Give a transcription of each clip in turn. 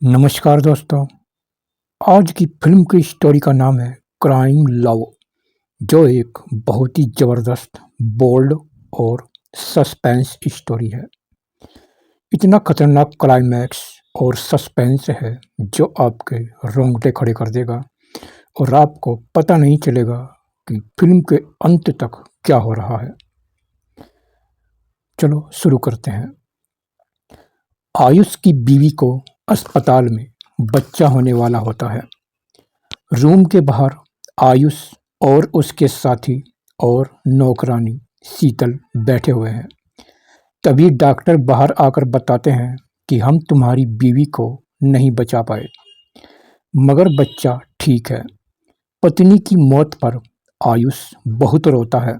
नमस्कार दोस्तों। आज की फिल्म की स्टोरी का नाम है क्राइम लव, जो एक बहुत ही ज़बरदस्त, बोल्ड और सस्पेंस स्टोरी है। इतना खतरनाक क्लाइमैक्स और सस्पेंस है जो आपके रोंगटे खड़े कर देगा और आपको पता नहीं चलेगा कि फिल्म के अंत तक क्या हो रहा है। चलो शुरू करते हैं। आयुष की बीवी को अस्पताल में बच्चा होने वाला होता है। रूम के बाहर आयुष और उसके साथी और नौकरानी शीतल बैठे हुए हैं। तभी डॉक्टर बाहर आकर बताते हैं कि हम तुम्हारी बीवी को नहीं बचा पाए, मगर बच्चा ठीक है। पत्नी की मौत पर आयुष बहुत रोता है।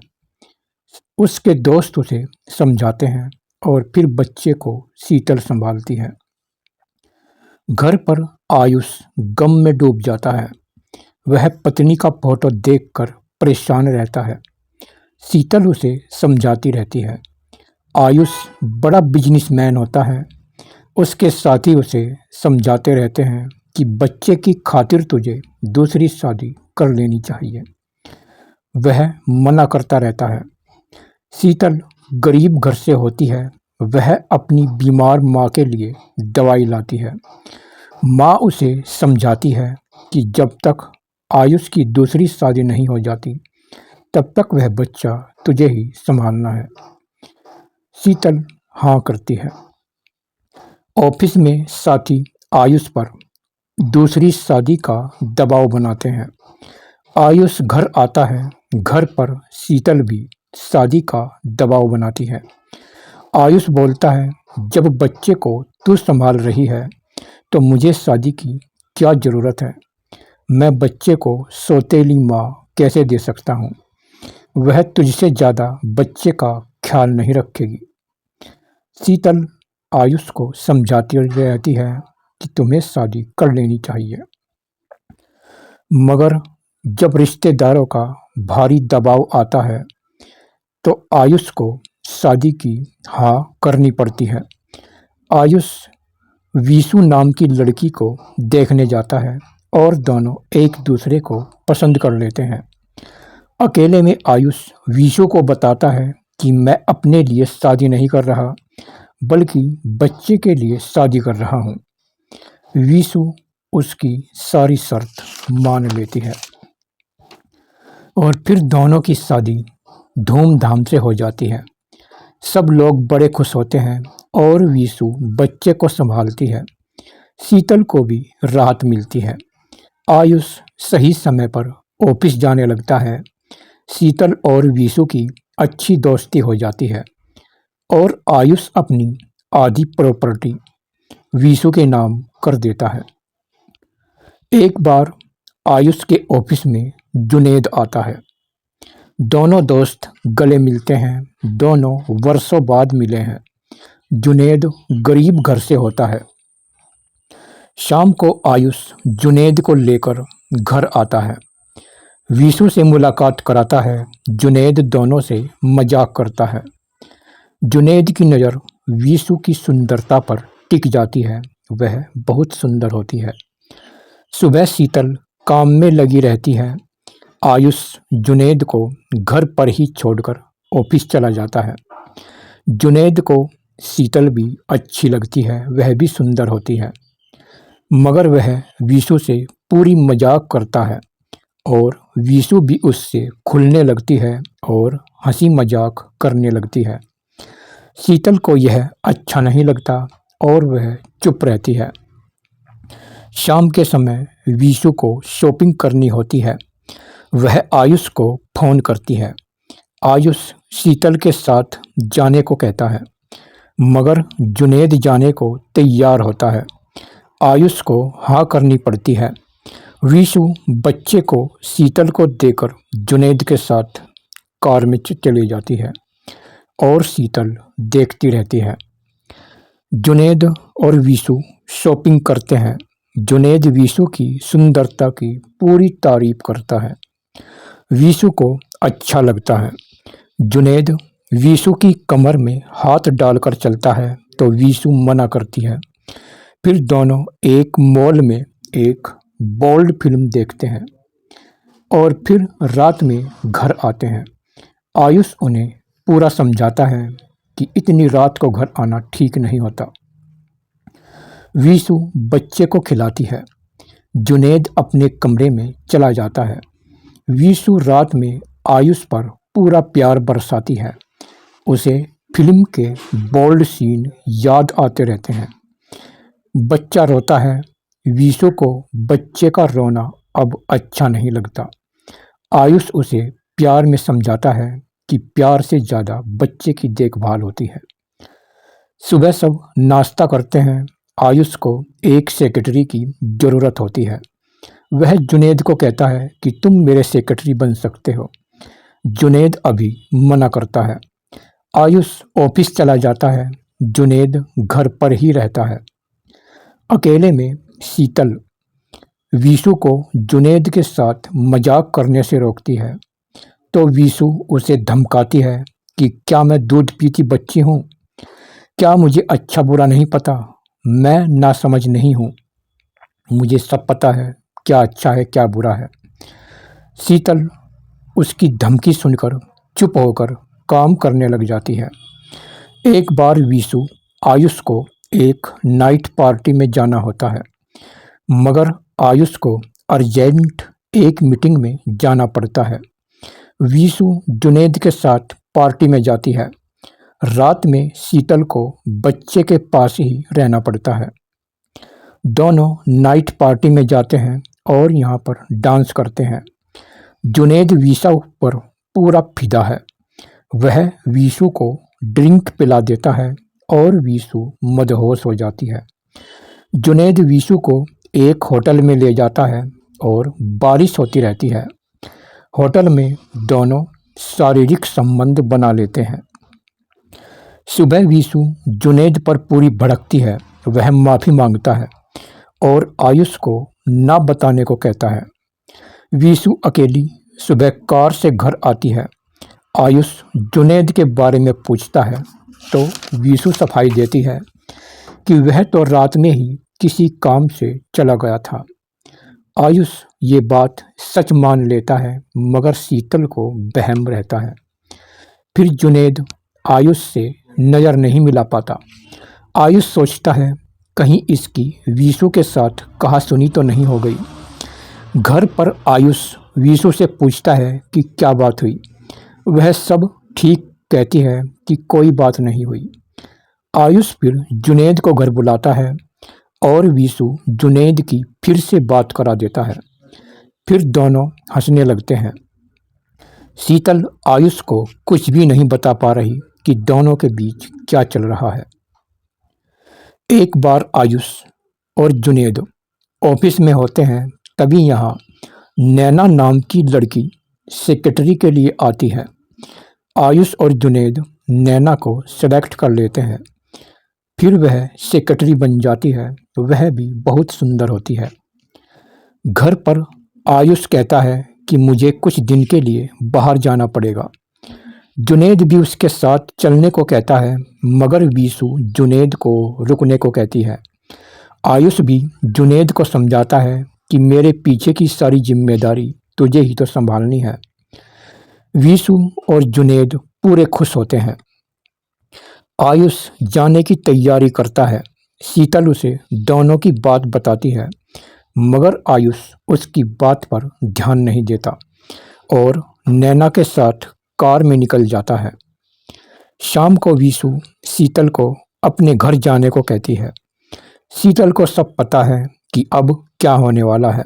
उसके दोस्त उसे समझाते हैं और फिर बच्चे को शीतल संभालती है। घर पर आयुष गम में डूब जाता है। वह पत्नी का फोटो देखकर परेशान रहता है। शीतल उसे समझाती रहती है। आयुष बड़ा बिजनेसमैन होता है। उसके साथी उसे समझाते रहते हैं कि बच्चे की खातिर तुझे दूसरी शादी कर लेनी चाहिए। वह मना करता रहता है। शीतल गरीब घर से होती है। वह अपनी बीमार माँ के लिए दवाई लाती है। माँ उसे समझाती है कि जब तक आयुष की दूसरी शादी नहीं हो जाती, तब तक वह बच्चा तुझे ही संभालना है। शीतल हाँ करती है। ऑफिस में साथी आयुष पर दूसरी शादी का दबाव बनाते हैं। आयुष घर आता है। घर पर शीतल भी शादी का दबाव बनाती है। आयुष बोलता है, जब बच्चे को तू संभाल रही है तो मुझे शादी की क्या ज़रूरत है। मैं बच्चे को सौतेली माँ कैसे दे सकता हूँ। वह तुझसे ज़्यादा बच्चे का ख्याल नहीं रखेगी। शीतल आयुष को समझाती रहती है कि तुम्हें शादी कर लेनी चाहिए, मगर जब रिश्तेदारों का भारी दबाव आता है तो आयुष को शादी की हाँ करनी पड़ती है। आयुष वीशु नाम की लड़की को देखने जाता है और दोनों एक दूसरे को पसंद कर लेते हैं। अकेले में आयुष वीशु को बताता है कि मैं अपने लिए शादी नहीं कर रहा, बल्कि बच्चे के लिए शादी कर रहा हूँ। वीशु उसकी सारी शर्त मान लेती है और फिर दोनों की शादी धूमधाम से हो जाती है। सब लोग बड़े खुश होते हैं और वीशु बच्चे को संभालती है। शीतल को भी राहत मिलती है। आयुष सही समय पर ऑफिस जाने लगता है। शीतल और वीशु की अच्छी दोस्ती हो जाती है और आयुष अपनी आधी प्रॉपर्टी वीशु के नाम कर देता है। एक बार आयुष के ऑफिस में जुनेद आता है। दोनों दोस्त गले मिलते हैं। दोनों वर्षों बाद मिले हैं। जुनेद गरीब घर से होता है। शाम को आयुष जुनेद को लेकर घर आता है। वीशु से मुलाकात कराता है। जुनेद दोनों से मजाक करता है। जुनेद की नज़र वीशु की सुंदरता पर टिक जाती है। वह बहुत सुंदर होती है। सुबह शीतल काम में लगी रहती है। आयुष जुनेद को घर पर ही छोड़कर ऑफिस चला जाता है। जुनेद को शीतल भी अच्छी लगती है। वह भी सुंदर होती है, मगर वह वीशु से पूरी मजाक करता है और वीशु भी उससे खुलने लगती है और हंसी मजाक करने लगती है। शीतल को यह अच्छा नहीं लगता और वह चुप रहती है। शाम के समय वीशु को शॉपिंग करनी होती है। वह आयुष को फ़ोन करती है। आयुष शीतल के साथ जाने को कहता है, मगर जुनेद जाने को तैयार होता है। आयुष को हाँ करनी पड़ती है। वीशु बच्चे को शीतल को देकर जुनेद के साथ कार में चली जाती है और शीतल देखती रहती है। जुनेद और वीशु शॉपिंग करते हैं। जुनेद वीशु की सुंदरता की पूरी तारीफ करता है। वीशु को अच्छा लगता है। जुनेद वीशु की कमर में हाथ डालकर चलता है तो वीशु मना करती है। फिर दोनों एक मॉल में एक बोल्ड फिल्म देखते हैं और फिर रात में घर आते हैं। आयुष उन्हें पूरा समझाता है कि इतनी रात को घर आना ठीक नहीं होता। वीसु बच्चे को खिलाती है। जुनैद अपने कमरे में चला जाता है। वीसु रात में आयुष पर पूरा प्यार बरसाती है। उसे फिल्म के बोल्ड सीन याद आते रहते हैं। बच्चा रोता है। वीसु को बच्चे का रोना अब अच्छा नहीं लगता। आयुष उसे प्यार में समझाता है कि प्यार से ज़्यादा बच्चे की देखभाल होती है। सुबह सब नाश्ता करते हैं। आयुष को एक सेक्रेटरी की ज़रूरत होती है। वह जुनैद को कहता है कि तुम मेरे सेक्रेटरी बन सकते हो। जुनैद अभी मना करता है। आयुष ऑफिस चला जाता है। जुनैद घर पर ही रहता है। अकेले में शीतल वीसु को जुनैद के साथ मजाक करने से रोकती है, तो वीसु उसे धमकाती है कि क्या मैं दूध पीती बच्ची हूँ? क्या मुझे अच्छा बुरा नहीं पता? मैं नासमझ नहीं हूँ। मुझे सब पता है क्या अच्छा है क्या बुरा है। शीतल उसकी धमकी सुनकर चुप होकर काम करने लग जाती है। एक बार वीसु आयुष को एक नाइट पार्टी में जाना होता है, मगर आयुष को अर्जेंट एक मीटिंग में जाना पड़ता है। वीसु जुनैद के साथ पार्टी में जाती है। रात में शीतल को बच्चे के पास ही रहना पड़ता है। दोनों नाइट पार्टी में जाते हैं और यहाँ पर डांस करते हैं। जुनैद वीसु पर पूरा फिदा है। वह वीसु को ड्रिंक पिला देता है और वीसु मदहोश हो जाती है। जुनैद वीसु को एक होटल में ले जाता है और बारिश होती रहती है। होटल में दोनों शारीरिक संबंध बना लेते हैं। सुबह वीसु जुनैद पर पूरी भड़कती है। वह माफ़ी मांगता है और आयुष को ना बताने को कहता है। वीसु अकेली सुबह कार से घर आती है। आयुष जुनैद के बारे में पूछता है तो वीसु सफाई देती है कि वह तो रात में ही किसी काम से चला गया था। आयुष ये बात सच मान लेता है, मगर शीतल को वहम रहता है। फिर जुनैद आयुष से नज़र नहीं मिला पाता। आयुष सोचता है कहीं इसकी वीसु के साथ कहासुनी तो नहीं हो गई। घर पर आयुष वीसु से पूछता है कि क्या बात हुई। वह सब ठीक कहती है कि कोई बात नहीं हुई। आयुष फिर जुनैद को घर बुलाता है और वीसु जुनैद की फिर से बात करा देता है। फिर दोनों हंसने लगते हैं। शीतल आयुष को कुछ भी नहीं बता पा रही कि दोनों के बीच क्या चल रहा है। एक बार आयुष और जुनैद ऑफिस में होते हैं, तभी यहाँ नैना नाम की लड़की सेक्रेटरी के लिए आती है। आयुष और जुनैद नैना को सेलेक्ट कर लेते हैं। फिर वह सेक्रेटरी बन जाती है। वह भी बहुत सुंदर होती है। घर पर आयुष कहता है कि मुझे कुछ दिन के लिए बाहर जाना पड़ेगा। जुनैद भी उसके साथ चलने को कहता है, मगर वीसु जुनैद को रुकने को कहती है। आयुष भी जुनैद को समझाता है कि मेरे पीछे की सारी जिम्मेदारी तुझे ही तो संभालनी है। वीसु और जुनैद पूरे खुश होते हैं। आयुष जाने की तैयारी करता है। शीतल उसे दोनों की बात बताती है, मगर आयुष उसकी बात पर ध्यान नहीं देता और नैना के साथ कार में निकल जाता है। शाम को वीसु शीतल को अपने घर जाने को कहती है। शीतल को सब पता है कि अब क्या होने वाला है।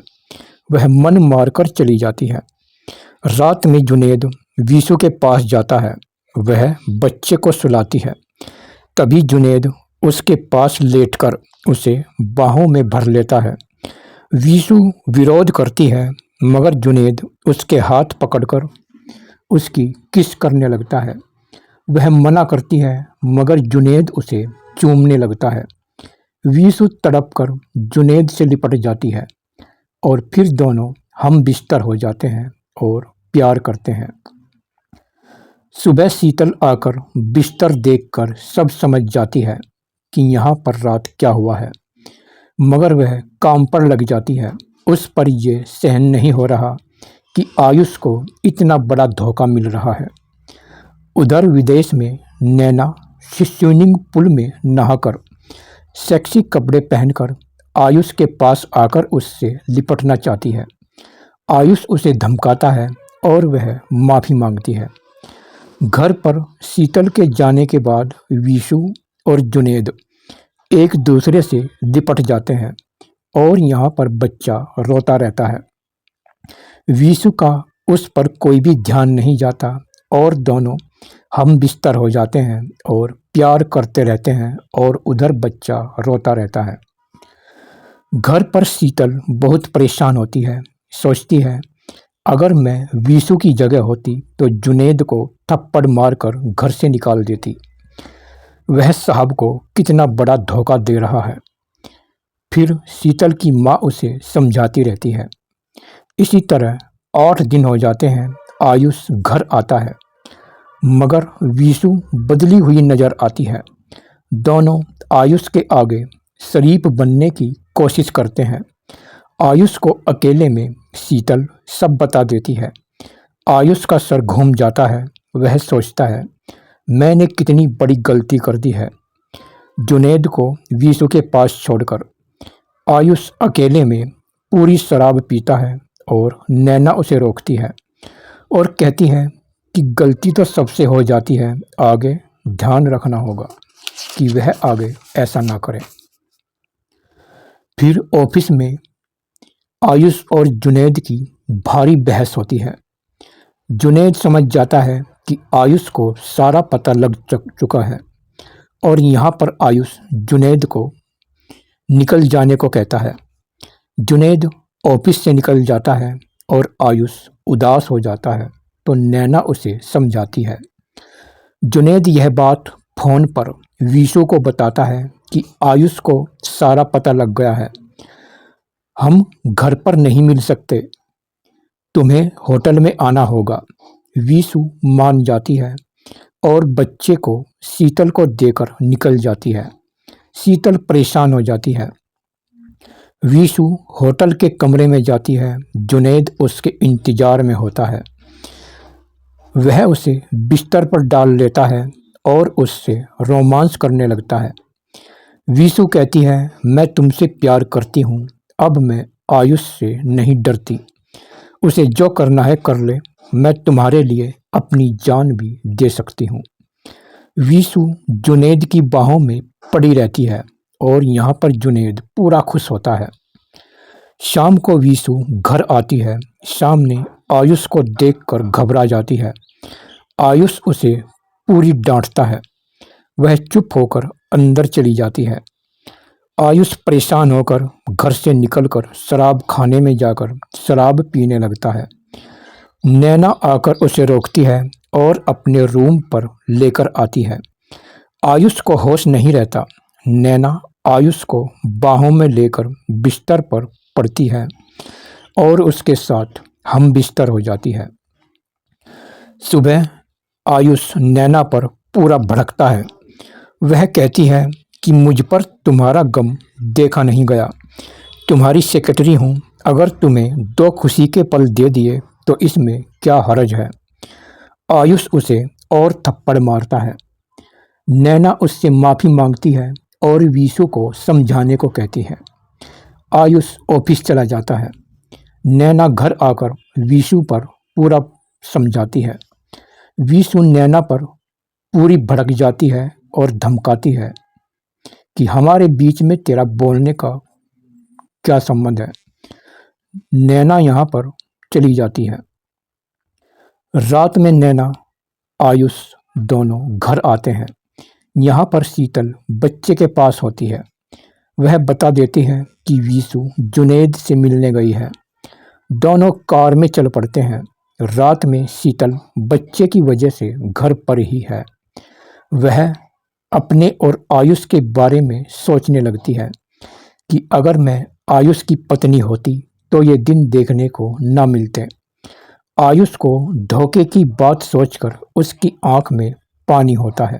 वह मन मारकर चली जाती है। रात में जुनैद वीसु के पास जाता है। वह बच्चे को सुलाती है। तभी जुनैद उसके पास लेटकर उसे बाहों में भर लेता है। वीसु विरोध करती है, मगर जुनैद उसके हाथ पकड़कर उसकी किस करने लगता है। वह मना करती है, मगर जुनैद उसे चूमने लगता है। वीसु तड़पकर जुनैद से लिपट जाती है और फिर दोनों हम बिस्तर हो जाते हैं और प्यार करते हैं। सुबह शीतल आकर बिस्तर देखकर सब समझ जाती है कि यहाँ पर रात क्या हुआ है। मगर वह काम पर लग जाती है। उस पर यह सहन नहीं हो रहा कि आयुष को इतना बड़ा धोखा मिल रहा है। उधर विदेश में नैना स्विमिंग पूल में नहाकर सेक्सी कपड़े पहनकर आयुष के पास आकर उससे लिपटना चाहती है। आयुष उसे धमकाता है और वह माफ़ी मांगती है। घर पर शीतल के जाने के बाद विशु और जुनैद एक दूसरे से लिपट जाते हैं और यहाँ पर बच्चा रोता रहता है। विशु का उस पर कोई भी ध्यान नहीं जाता और दोनों हम बिस्तर हो जाते हैं और प्यार करते रहते हैं और उधर बच्चा रोता रहता है। घर पर शीतल बहुत परेशान होती है। सोचती है, अगर मैं विशु की जगह होती तो जुनैद को थप्पड़ मारकर घर से निकाल देती। वह साहब को कितना बड़ा धोखा दे रहा है। फिर शीतल की माँ उसे समझाती रहती है। इसी तरह 8 दिन हो जाते हैं। आयुष घर आता है मगर विशु बदली हुई नजर आती है। दोनों आयुष के आगे शरीफ बनने की कोशिश करते हैं। आयुष को अकेले में शीतल सब बता देती है। आयुष का सर घूम जाता है। वह सोचता है, मैंने कितनी बड़ी गलती कर दी है। जुनैद को विशु के पास छोड़कर आयुष अकेले में पूरी शराब पीता है और नैना उसे रोकती है और कहती है कि गलती तो सबसे हो जाती है, आगे ध्यान रखना होगा कि वह आगे ऐसा ना करे। फिर ऑफिस में आयुष और जुनैद की भारी बहस होती है। जुनैद समझ जाता है कि आयुष को सारा पता लग चुका है और यहाँ पर आयुष जुनैद को निकल जाने को कहता है। जुनैद ऑफिस से निकल जाता है और आयुष उदास हो जाता है तो नैना उसे समझाती है। जुनैद यह बात फ़ोन पर विशु को बताता है कि आयुष को सारा पता लग गया है, हम घर पर नहीं मिल सकते, तुम्हें होटल में आना होगा। विशु मान जाती है और बच्चे को शीतल को देकर निकल जाती है। शीतल परेशान हो जाती है। विशु होटल के कमरे में जाती है। जुनैद उसके इंतजार में होता है। वह उसे बिस्तर पर डाल लेता है और उससे रोमांस करने लगता है। विशु कहती है, मैं तुमसे प्यार करती हूँ, अब मैं आयुष से नहीं डरती, उसे जो करना है कर ले, मैं तुम्हारे लिए अपनी जान भी दे सकती हूँ। विशु जुनैद की बाहों में पड़ी रहती है और यहाँ पर जुनैद पूरा खुश होता है। शाम को विशु घर आती है। सामने आयुष को देखकर घबरा जाती है। आयुष उसे पूरी डांटता है। वह चुप होकर अंदर चली जाती है। आयुष परेशान होकर घर से निकलकर शराब खाने में जाकर शराब पीने लगता है। नैना आकर उसे रोकती है और अपने रूम पर लेकर आती है। आयुष को होश नहीं रहता। नैना आयुष को बाहों में लेकर बिस्तर पर पड़ती है और उसके साथ हम बिस्तर हो जाती है। सुबह आयुष नैना पर पूरा भड़कता है। वह कहती है कि मुझ पर तुम्हारा गम देखा नहीं गया, तुम्हारी सेक्रेटरी हूँ, अगर तुम्हें 2 खुशी के पल दे दिए तो इसमें क्या हर्ज है। आयुष उसे और थप्पड़ मारता है। नैना उससे माफ़ी मांगती है और विशु को समझाने को कहती है। आयुष ऑफिस चला जाता है। नैना घर आकर विशु पर पूरा समझाती है। विशु नैना पर पूरी भड़क जाती है और धमकाती है कि हमारे बीच में तेरा बोलने का क्या संबंध है। नैना यहाँ पर चली जाती है। रात में नैना आयुष दोनों घर आते हैं। यहाँ पर शीतल बच्चे के पास होती है। वह बता देती है कि विशु जुनैद से मिलने गई है। दोनों कार में चल पड़ते हैं। रात में शीतल बच्चे की वजह से घर पर ही है। वह अपने और आयुष के बारे में सोचने लगती है कि अगर मैं आयुष की पत्नी होती तो ये दिन देखने को न मिलते। आयुष को धोखे की बात सोचकर उसकी आंख में पानी होता है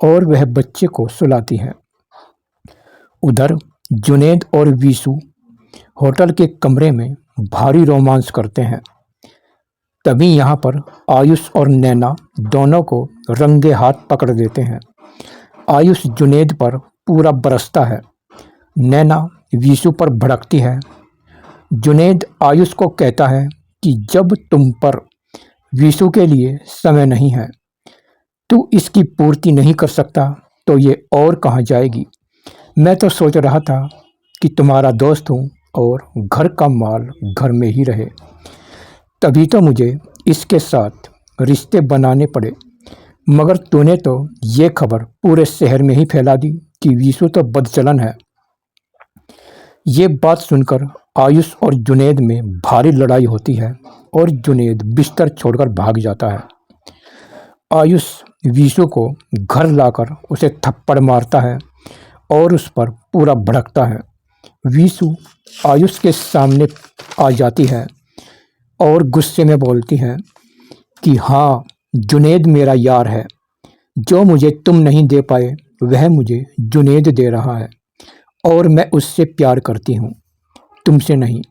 और वह बच्चे को सुलाती है। उधर जुनैद और वीसू होटल के कमरे में भारी रोमांस करते हैं। तभी यहाँ पर आयुष और नैना दोनों को रंगे हाथ पकड़ देते हैं। आयुष जुनैद पर पूरा बरसता है, नैना वीसू पर भड़कती है। जुनैद आयुष को कहता है कि जब तुम पर वीसू के लिए समय नहीं है, तू इसकी पूर्ति नहीं कर सकता तो ये और कहाँ जाएगी। मैं तो सोच रहा था कि तुम्हारा दोस्त हूँ और घर का माल घर में ही रहे, तभी तो मुझे इसके साथ रिश्ते बनाने पड़े। मगर तूने तो ये खबर पूरे शहर में ही फैला दी कि वीसू तो बदचलन है। ये बात सुनकर आयुष और जुनैद में भारी लड़ाई होती है और जुनैद बिस्तर छोड़कर भाग जाता है। आयुष वीसू को घर लाकर उसे थप्पड़ मारता है और उस पर पूरा भड़कता है। वीसू आयुष के सामने आ जाती है और गुस्से में बोलती है कि हाँ, जुनैद मेरा यार है, जो मुझे तुम नहीं दे पाए वह मुझे जुनैद दे रहा है और मैं उससे प्यार करती हूँ, तुमसे नहीं।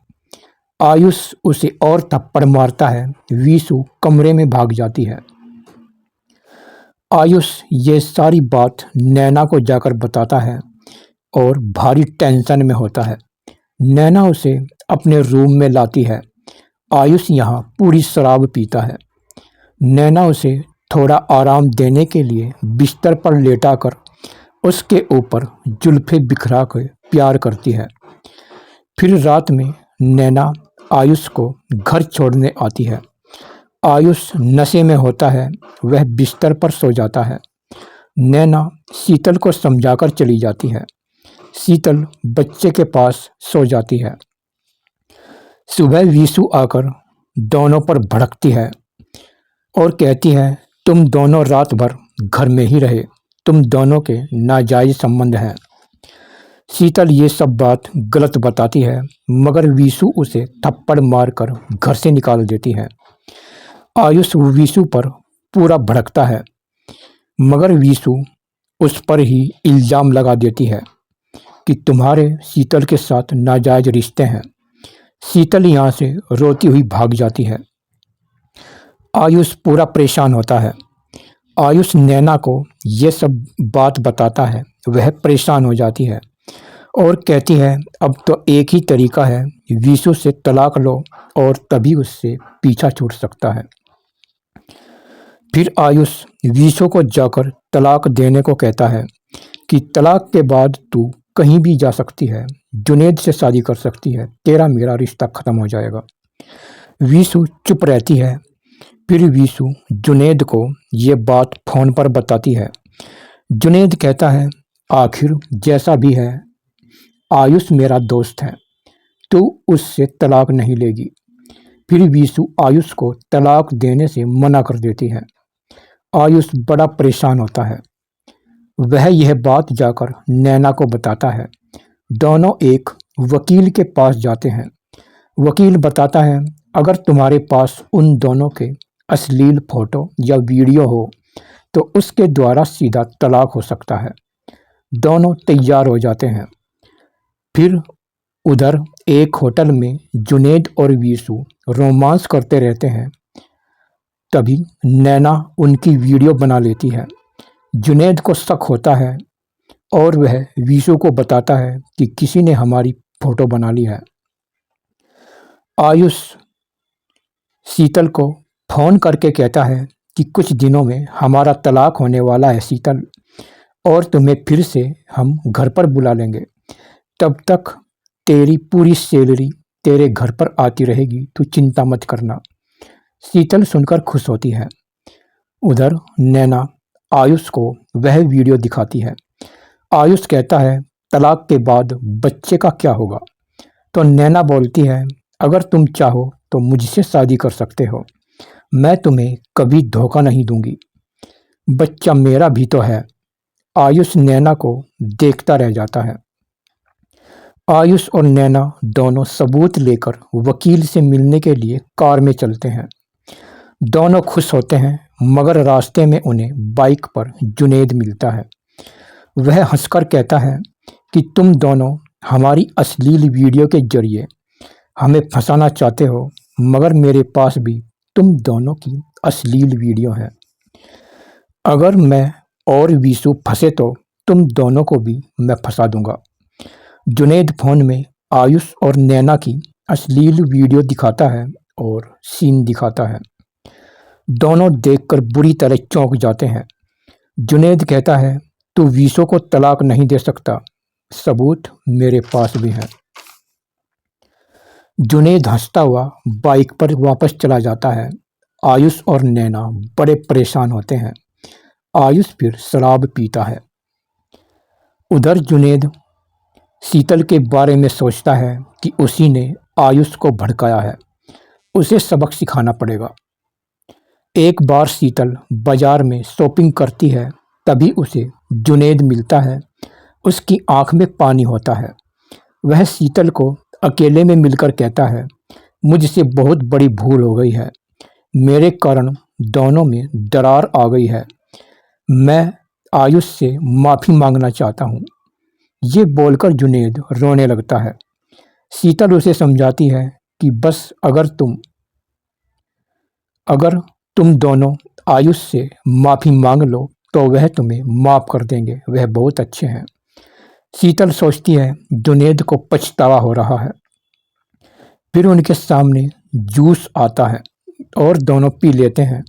आयुष उसे और थप्पड़ मारता है। वीसू कमरे में भाग जाती है। आयुष ये सारी बात नैना को जाकर बताता है और भारी टेंशन में होता है। नैना उसे अपने रूम में लाती है। आयुष यहाँ पूरी शराब पीता है। नैना उसे थोड़ा आराम देने के लिए बिस्तर पर लेटाकर उसके ऊपर जुल्फे बिखरा कर प्यार करती है। फिर रात में नैना आयुष को घर छोड़ने आती है। आयुष नशे में होता है, वह बिस्तर पर सो जाता है। नैना शीतल को समझाकर चली जाती है। शीतल बच्चे के पास सो जाती है। सुबह वीसू आकर दोनों पर भड़कती है और कहती है तुम दोनों रात भर घर में ही रहे, तुम दोनों के नाजायज संबंध हैं। शीतल ये सब बात गलत बताती है, मगर वीसू उसे थप्पड़ मारकर घर से निकाल देती है। आयुष वीसू पर पूरा भड़कता है, मगर वीसू उस पर ही इल्ज़ाम लगा देती है कि तुम्हारे शीतल के साथ नाजायज रिश्ते हैं। शीतल यहाँ से रोती हुई भाग जाती है। आयुष पूरा परेशान होता है। आयुष नैना को ये सब बात बताता है, वह परेशान हो जाती है और कहती है अब तो एक ही तरीका है, वीसू से तलाक लो और तभी उससे पीछा छूट सकता है। फिर आयुष वीसू को जाकर तलाक देने को कहता है कि तलाक के बाद तू कहीं भी जा सकती है, जुनैद से शादी कर सकती है, तेरा मेरा रिश्ता ख़त्म हो जाएगा। वीसू चुप रहती है। फिर वीसू जुनैद को ये बात फ़ोन पर बताती है। जुनैद कहता है आखिर जैसा भी है आयुष मेरा दोस्त है, तू उससे तलाक नहीं लेगी। फिर वीसू आयुष को तलाक देने से मना कर देती है। आयुष बड़ा परेशान होता है। वह यह बात जाकर नैना को बताता है। दोनों एक वकील के पास जाते हैं। वकील बताता है अगर तुम्हारे पास उन दोनों के अश्लील फोटो या वीडियो हो तो उसके द्वारा सीधा तलाक हो सकता है। दोनों तैयार हो जाते हैं। फिर उधर एक होटल में जुनैद और वीसू रोमांस करते रहते हैं। तभी नैना उनकी वीडियो बना लेती है। जुनैद को शक होता है और वह वीसू को बताता है कि किसी ने हमारी फोटो बना ली है। आयुष शीतल को फ़ोन करके कहता है कि कुछ दिनों में हमारा तलाक होने वाला है शीतल, और तुम्हें फिर से हम घर पर बुला लेंगे। तब तक तेरी पूरी सैलरी तेरे घर पर आती रहेगी, तू चिंता मत करना। शीतल सुनकर खुश होती है। उधर नैना आयुष को वह वीडियो दिखाती है। आयुष कहता है तलाक के बाद बच्चे का क्या होगा? तो नैना बोलती है अगर तुम चाहो तो मुझसे शादी कर सकते हो, मैं तुम्हें कभी धोखा नहीं दूंगी, बच्चा मेरा भी तो है। आयुष नैना को देखता रह जाता है। आयुष और नैना दोनों सबूत लेकर वकील से मिलने के लिए कार में चलते हैं। दोनों खुश होते हैं, मगर रास्ते में उन्हें बाइक पर जुनैद मिलता है। वह हंसकर कहता है कि तुम दोनों हमारी अश्लील वीडियो के जरिए हमें फंसाना चाहते हो, मगर मेरे पास भी तुम दोनों की अश्लील वीडियो है। अगर मैं और वीसु फंसे तो तुम दोनों को भी मैं फंसा दूंगा। जुनैद फोन में आयुष और नैना की अश्लील वीडियो दिखाता है और सीन दिखाता है। दोनों देखकर बुरी तरह चौंक जाते हैं। जुनैद कहता है, तू वीसु को तलाक नहीं दे सकता, सबूत मेरे पास भी है। जुनैद हंसता हुआ बाइक पर वापस चला जाता है। आयुष और नैना बड़े परेशान होते हैं। आयुष फिर शराब पीता है। उधर जुनैद शीतल के बारे में सोचता है कि उसी ने आयुष को भड़काया है, उसे सबक सिखाना पड़ेगा। एक बार शीतल बाजार में शॉपिंग करती है, तभी उसे जुनैद मिलता है। उसकी आंख में पानी होता है। वह शीतल को अकेले में मिलकर कहता है, मुझसे बहुत बड़ी भूल हो गई है, मेरे कारण दोनों में दरार आ गई है, मैं आयुष से माफ़ी मांगना चाहता हूँ। ये बोलकर जुनैद रोने लगता है। शीतल उसे समझाती है कि बस अगर तुम दोनों आयुष से माफ़ी मांग लो तो वह तुम्हें माफ़ कर देंगे, वह बहुत अच्छे हैं। शीतल सोचती है जुनैद को पछतावा हो रहा है। फिर उनके सामने जूस आता है और दोनों पी लेते हैं।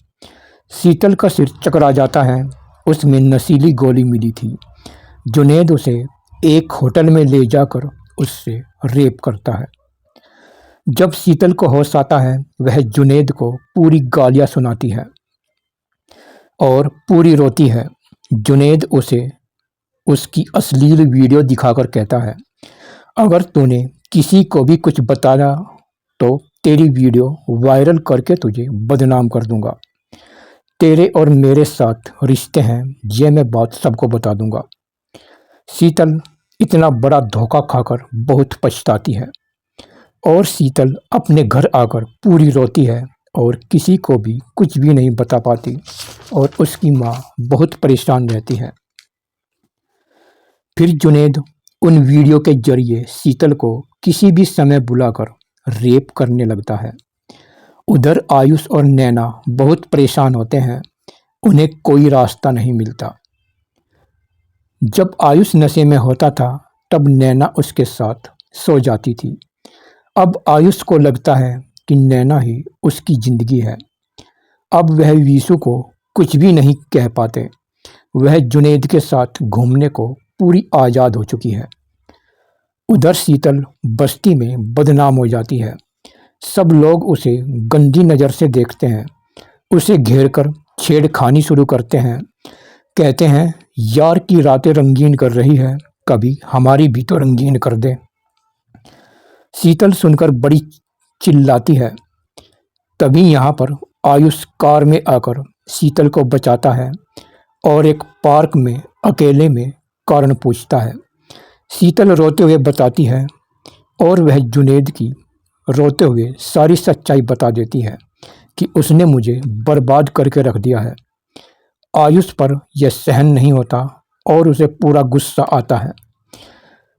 शीतल का सिर चकरा जाता है, उसमें नशीली गोली मिली थी। जुनैद उसे एक होटल में ले जाकर उससे रेप करता है। जब शीतल को होश आता है, वह जुनैद को पूरी गालियां सुनाती है और पूरी रोती है। जुनैद उसे उसकी अश्लील वीडियो दिखाकर कहता है, अगर तूने किसी को भी कुछ बताया तो तेरी वीडियो वायरल करके तुझे बदनाम कर दूंगा। तेरे और मेरे साथ रिश्ते हैं, ये मैं बात सबको बता दूंगा। शीतल इतना बड़ा धोखा खाकर बहुत पछताती है और शीतल अपने घर आकर पूरी रोती है और किसी को भी कुछ भी नहीं बता पाती और उसकी माँ बहुत परेशान रहती है। फिर जुनैद उन वीडियो के जरिए शीतल को किसी भी समय बुलाकर रेप करने लगता है। उधर आयुष और नैना बहुत परेशान होते हैं, उन्हें कोई रास्ता नहीं मिलता। जब आयुष नशे में होता था तब नैना उसके साथ सो जाती थी। अब आयुष को लगता है कि नैना ही उसकी जिंदगी है। अब वह वीसु को कुछ भी नहीं कह पाते। वह जुनैद के साथ घूमने को पूरी आज़ाद हो चुकी है। उधर शीतल बस्ती में बदनाम हो जाती है। सब लोग उसे गंदी नज़र से देखते हैं, उसे घेरकर छेड़खानी शुरू करते हैं। कहते हैं, यार की रातें रंगीन कर रही है, कभी हमारी भी तो रंगीन कर दे। शीतल सुनकर बड़ी चिल्लाती है। तभी यहाँ पर आयुष कार में आकर शीतल को बचाता है और एक पार्क में अकेले में कारण पूछता है। शीतल रोते हुए बताती है और वह जुनैद की रोते हुए सारी सच्चाई बता देती है कि उसने मुझे बर्बाद करके रख दिया है। आयुष पर यह सहन नहीं होता और उसे पूरा गुस्सा आता है।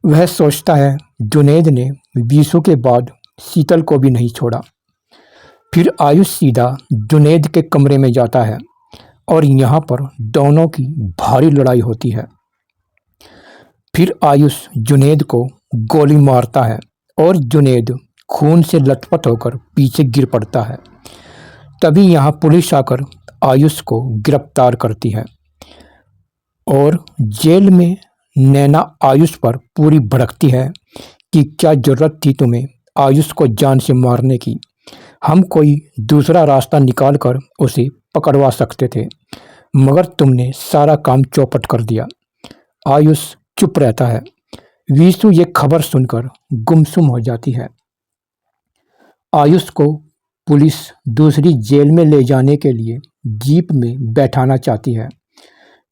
वह सोचता है जुनैद ने वीसु के बाद शीतल को भी नहीं छोड़ा। फिर आयुष सीधा जुनैद के कमरे में जाता है और यहाँ पर दोनों की भारी लड़ाई होती है। फिर आयुष जुनैद को गोली मारता है और जुनैद खून से लथपथ होकर पीछे गिर पड़ता है। तभी यहाँ पुलिस आकर आयुष को गिरफ्तार करती है और जेल में नैना आयुष पर पूरी भड़कती है कि क्या जरूरत थी तुम्हें आयुष को जान से मारने की, हम कोई दूसरा रास्ता निकाल कर उसे पकड़वा सकते थे, मगर तुमने सारा काम चौपट कर दिया। आयुष चुप रहता है। वीसु ये खबर सुनकर गुमसुम हो जाती है। आयुष को पुलिस दूसरी जेल में ले जाने के लिए जीप में बैठाना चाहती है।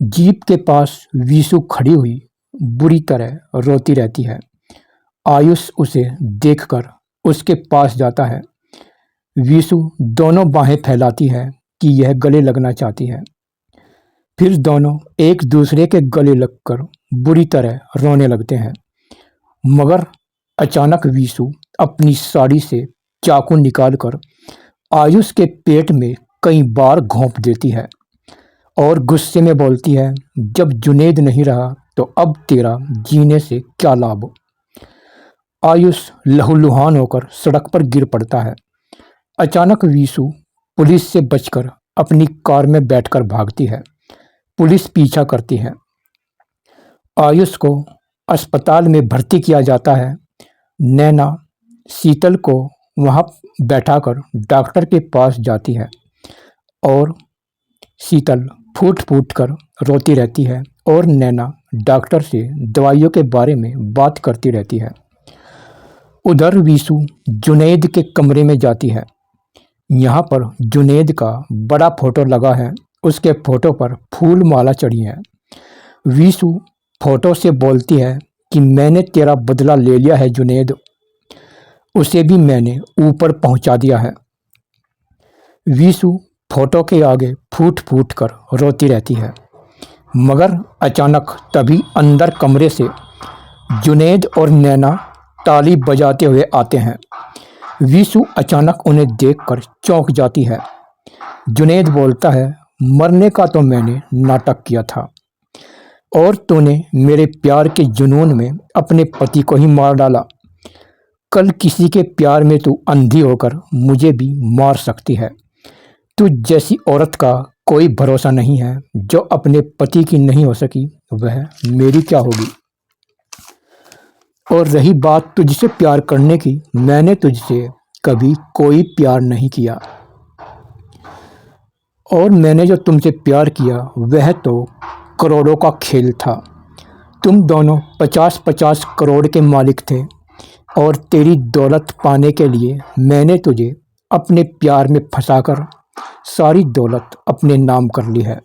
जीप के पास वीसु खड़ी हुई बुरी तरह रोती रहती है। आयुष उसे देखकर उसके पास जाता है। वीसु दोनों बाहें फैलाती है कि यह गले लगना चाहती है। फिर दोनों एक दूसरे के गले लगकर बुरी तरह रोने लगते हैं। मगर अचानक वीसु अपनी साड़ी से चाकू निकालकर आयुष के पेट में कई बार घोंप देती है और गुस्से में बोलती है, जब जुनैद नहीं रहा तो अब तेरा जीने से क्या लाभ। आयुष लहूलुहान होकर सड़क पर गिर पड़ता है। अचानक वीसु पुलिस से बचकर अपनी कार में बैठकर भागती है। पुलिस पीछा करती है। आयुष को अस्पताल में भर्ती किया जाता है। नैना शीतल को वहां बैठाकर डॉक्टर के पास जाती है और शीतल फूट फूट कर रोती रहती है और नैना डॉक्टर से दवाइयों के बारे में बात करती रहती है। उधर वीसु जुनैद के कमरे में जाती है। यहाँ पर जुनैद का बड़ा फोटो लगा है। उसके फोटो पर फूल माला चढ़ी है। वीसु फोटो से बोलती है कि मैंने तेरा बदला ले लिया है जुनैद, उसे भी मैंने ऊपर पहुंचा दिया है। वीसु फोटो के आगे फूट फूट कर रोती रहती है। मगर अचानक तभी अंदर कमरे से जुनैद और नैना ताली बजाते हुए आते हैं। वीसु अचानक उन्हें देखकर चौंक जाती है। जुनैद बोलता है, मरने का तो मैंने नाटक किया था और तूने मेरे प्यार के जुनून में अपने पति को ही मार डाला। कल किसी के प्यार में तू अंधी होकर मुझे भी मार सकती है। तू जैसी औरत का कोई भरोसा नहीं है। जो अपने पति की नहीं हो सकी वह मेरी क्या होगी। और रही बात तुझसे प्यार करने की, मैंने तुझसे कभी कोई प्यार नहीं किया और मैंने जो तुमसे प्यार किया वह तो करोड़ों का खेल था। तुम दोनों 50-50 करोड़ के मालिक थे और तेरी दौलत पाने के लिए मैंने तुझे अपने प्यार में फंसाकर सारी दौलत अपने नाम कर ली है।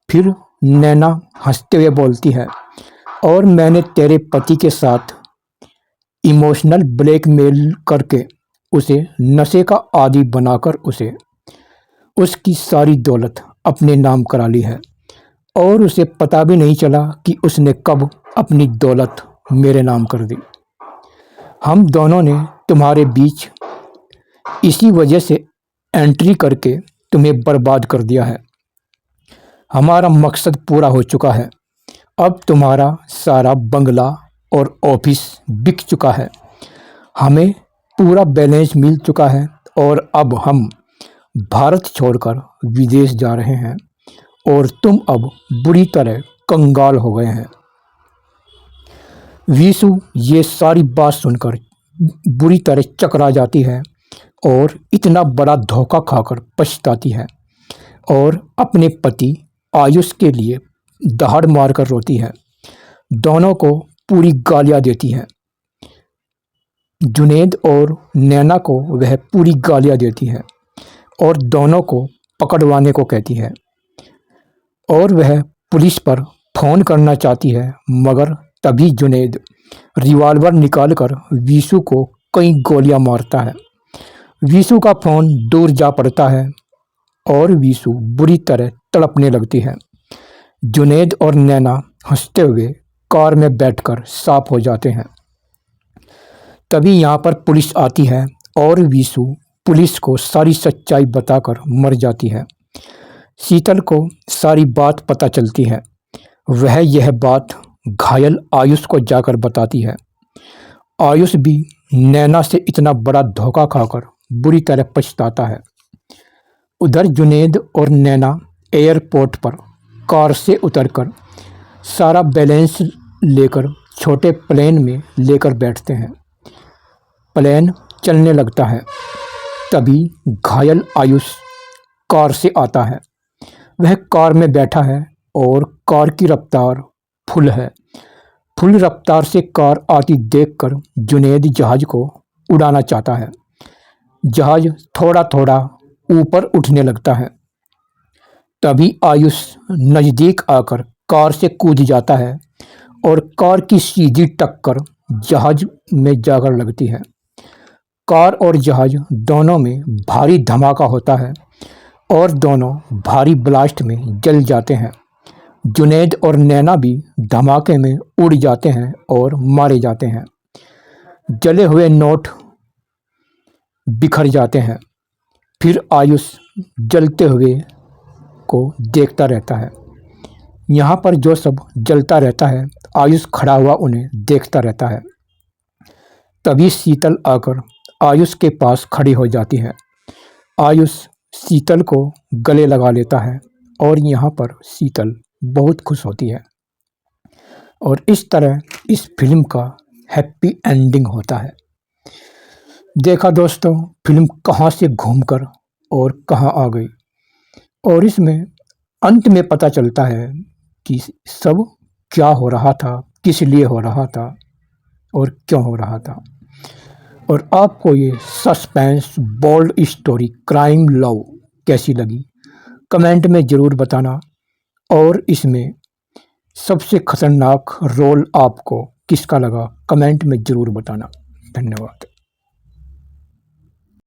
फिर नैना हंसते हुए बोलती है, और मैंने तेरे पति के साथ इमोशनल ब्लैकमेल करके उसे नशे का आदी बनाकर उसे उसकी सारी दौलत अपने नाम करा ली है और उसे पता भी नहीं चला कि उसने कब अपनी दौलत मेरे नाम कर दी। हम दोनों ने तुम्हारे बीच इसी वजह से एंट्री करके तुम्हें बर्बाद कर दिया है। हमारा मकसद पूरा हो चुका है। अब तुम्हारा सारा बंगला और ऑफिस बिक चुका है। हमें पूरा बैलेंस मिल चुका है और अब हम भारत छोड़कर विदेश जा रहे हैं और तुम अब बुरी तरह कंगाल हो गए हैं। वीसु ये सारी बात सुनकर बुरी तरह चकरा जाती है और इतना बड़ा धोखा खाकर पछताती है और अपने पति आयुष के लिए दहाड़ मारकर रोती है। दोनों को पूरी गालियां देती है। जुनैद और नैना को वह पूरी गालियां देती है और दोनों को पकड़वाने को कहती है और वह पुलिस पर फोन करना चाहती है। मगर तभी जुनैद रिवॉल्वर निकालकर वीसु को कई गोलियां मारता है। वीसु का फोन दूर जा पड़ता है और वीसु बुरी तरह तड़पने लगती है। जुनैद और नैना हंसते हुए कार में बैठकर साफ हो जाते हैं। तभी यहाँ पर पुलिस आती है और वीसु पुलिस को सारी सच्चाई बताकर मर जाती है। शीतल को सारी बात पता चलती है। वह यह बात घायल आयुष को जाकर बताती है। आयुष भी नैना से इतना बड़ा धोखा खाकर बुरी तरह पछताता है। उधर जुनैद और नैना एयरपोर्ट पर कार से उतरकर सारा बैलेंस लेकर छोटे प्लेन में लेकर बैठते हैं। प्लेन चलने लगता है। तभी घायल आयुष कार से आता है। वह कार में बैठा है और कार की रफ्तार फुल है। फुल रफ्तार से कार आती देखकर जुनैद जहाज को उड़ाना चाहता है। जहाज थोड़ा थोड़ा ऊपर उठने लगता है। तभी आयुष नज़दीक आकर कार से कूद जाता है और कार की सीधी टक्कर जहाज में जाकर लगती है। कार और जहाज दोनों में भारी धमाका होता है और दोनों भारी ब्लास्ट में जल जाते हैं। जुनैद और नैना भी धमाके में उड़ जाते हैं और मारे जाते हैं। जले हुए नोट बिखर जाते हैं। फिर आयुष जलते हुए को देखता रहता है। यहाँ पर जो सब जलता रहता है, आयुष खड़ा हुआ उन्हें देखता रहता है। तभी शीतल आकर आयुष के पास खड़ी हो जाती है। आयुष शीतल को गले लगा लेता है और यहाँ पर शीतल बहुत खुश होती है। और इस तरह इस फिल्म का हैप्पी एंडिंग होता है। देखा दोस्तों, फिल्म कहाँ से घूमकर और कहाँ आ गई, और इसमें अंत में पता चलता है कि सब क्या हो रहा था, किस लिए हो रहा था और क्यों हो रहा था। और आपको ये suspense bold story crime love कैसी लगी, कमेंट में ज़रूर बताना। और इसमें सबसे खतरनाक रोल आपको किसका लगा, कमेंट में ज़रूर बताना। धन्यवाद।